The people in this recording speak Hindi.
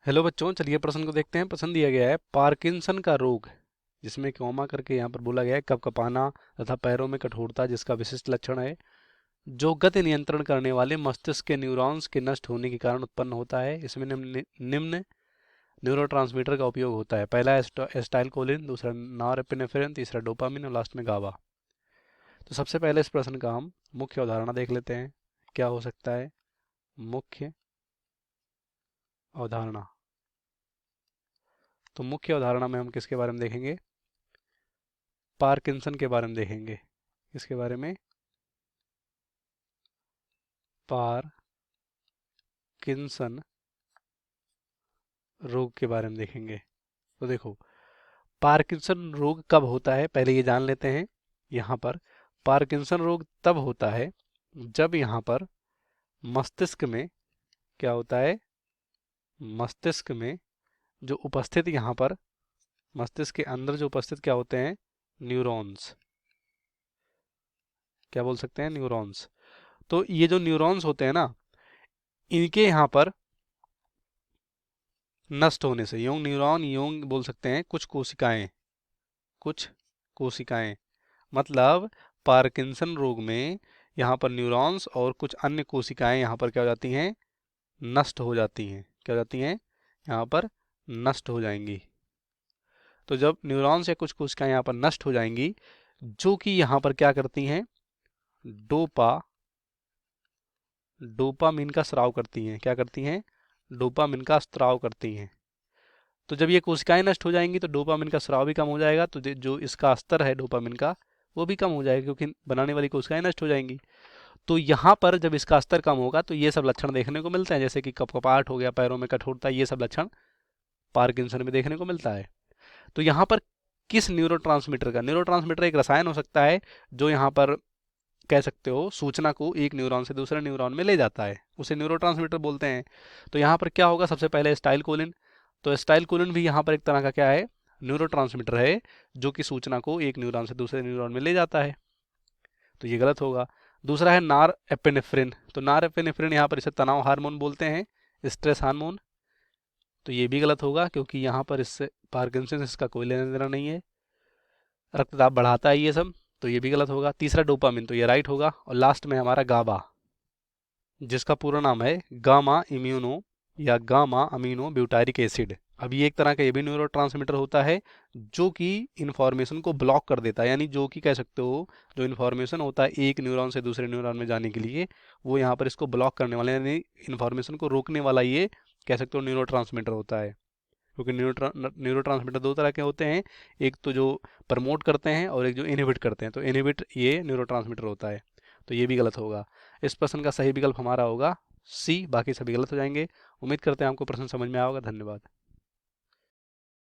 हेलो बच्चों, चलिए प्रश्न को देखते हैं। प्रश्न दिया गया है पार्किंसन का रोग, जिसमें कॉमा करके यहाँ पर बोला गया है कपकपाना तथा पैरों में कठोरता जिसका विशिष्ट लक्षण है, जो गति नियंत्रण करने वाले मस्तिष्क के न्यूरॉन्स के नष्ट होने के कारण उत्पन्न होता है। इसमें निम्न न्यूरोट्रांसमीटर का उपयोग होता है। पहला एस्टाइलकोलिन, दूसरा नॉरएपिनेफ्रिन, तीसरा डोपामिन और लास्ट में गाबा। तो सबसे पहले इस प्रश्न का हम मुख्य अवधारणा देख लेते हैं। क्या हो सकता है मुख्य अवधारणा? तो मुख्य अवधारणा में हम किसके बारे में देखेंगे? पार्किंसन के बारे में देखेंगे। इसके बारे में पार्किंसन रोग के बारे में देखेंगे। तो देखो, पार्किंसन रोग कब होता है पहले ये जान लेते हैं। यहाँ पर पार्किंसन रोग तब होता है जब यहाँ पर मस्तिष्क में क्या होता है, मस्तिष्क में जो उपस्थित यहाँ पर मस्तिष्क के अंदर जो उपस्थित क्या होते हैं, न्यूरॉन्स। क्या बोल सकते हैं? न्यूरॉन्स। तो ये जो न्यूरॉन्स होते हैं ना, इनके यहाँ पर नष्ट होने से, योंग न्यूरॉन, योंग बोल सकते हैं कुछ कोशिकाएं, कुछ कोशिकाएं, मतलब पार्किंसन रोग में यहाँ पर न्यूरॉन्स और कुछ अन्य कोशिकाएं यहाँ पर क्या हो जाती हैं, नष्ट हो जाती हैं। क्या हो जाती हैं? यहाँ पर नष्ट हो जाएंगी। तो जब न्यूरॉन्स या कुछ कोशिकाएं यहाँ पर नष्ट हो जाएंगी, जो कि यहाँ पर क्या करती हैं, डोपामिन का स्राव करती हैं। क्या करती हैं? डोपामिन का स्राव करती हैं। तो जब ये कोशिकाएं नष्ट हो जाएंगी तो डोपामिन का स्राव भी कम हो जाएगा, तो जो इसका स्तर है डोपामिन का वो भी कम हो जाएगा, क्योंकि बनाने वाली कोशिकाएं नष्ट हो जाएंगी। तो यहाँ पर जब इसका स्तर कम होगा तो ये सब लक्षण देखने को मिलते हैं, जैसे कि कपकपाहट हो गया, पैरों में कठोरता, ये सब लक्षण पार्किंसन में देखने को मिलता है। तो यहाँ पर किस न्यूरोट्रांसमीटर का? न्यूरोट्रांसमीटर एक रसायन हो सकता है जो यहाँ पर कह सकते हो सूचना को एक न्यूरॉन से दूसरे न्यूरॉन में ले जाता है, उसे न्यूरोट्रांसमीटर बोलते हैं। तो यहाँ पर क्या होगा, सबसे पहले एस्टाइलकोलिन। तो एस्टाइलकोलिन भी यहाँ पर एक तरह का क्या है, न्यूरोट्रांसमीटर है, जो कि सूचना को एक न्यूरॉन से दूसरे न्यूरॉन में ले जाता है। तो ये गलत होगा। दूसरा है नॉरएपिनेफ्रिन। तो नॉरएपिनेफ्रिन यहाँ पर इसे तनाव हार्मोन बोलते हैं, स्ट्रेस हार्मोन। तो ये भी गलत होगा, क्योंकि यहाँ पर इससे पार्किंसन इसका कोई लेना देना नहीं है, रक्तदाब बढ़ाता है ये सब। तो ये भी गलत होगा। तीसरा डोपामिन, तो ये राइट होगा। और लास्ट में हमारा गाबा, जिसका पूरा नाम है गामा इम्यूनो या गामा अमीनो ब्यूटारिक एसिड। अब ये एक तरह का ये भी न्यूरोट्रांसमीटर होता है, जो कि इन्फॉर्मेशन को ब्लॉक कर देता है, यानी जो कि कह सकते हो जो इन्फॉर्मेशन होता है एक न्यूरॉन से दूसरे न्यूरॉन में जाने के लिए, वो यहाँ पर इसको ब्लॉक करने वाला, यानी इन्फॉर्मेशन को रोकने वाला, ये कह सकते हो न्यूरोट्रांसमीटर होता है। क्योंकि न्यूरोट्रांसमीटर दो तरह के होते हैं, एक तो जो प्रमोट करते हैं और एक जो इनहिबिट करते हैं। तो इनहिबिट ये न्यूरोट्रांसमीटर होता है। तो ये भी गलत होगा। इस प्रश्न का सही विकल्प हमारा होगा सी, बाकी सभी गलत हो जाएंगे। उम्मीद करते हैं आपको प्रश्न समझ में आया होगा। धन्यवाद।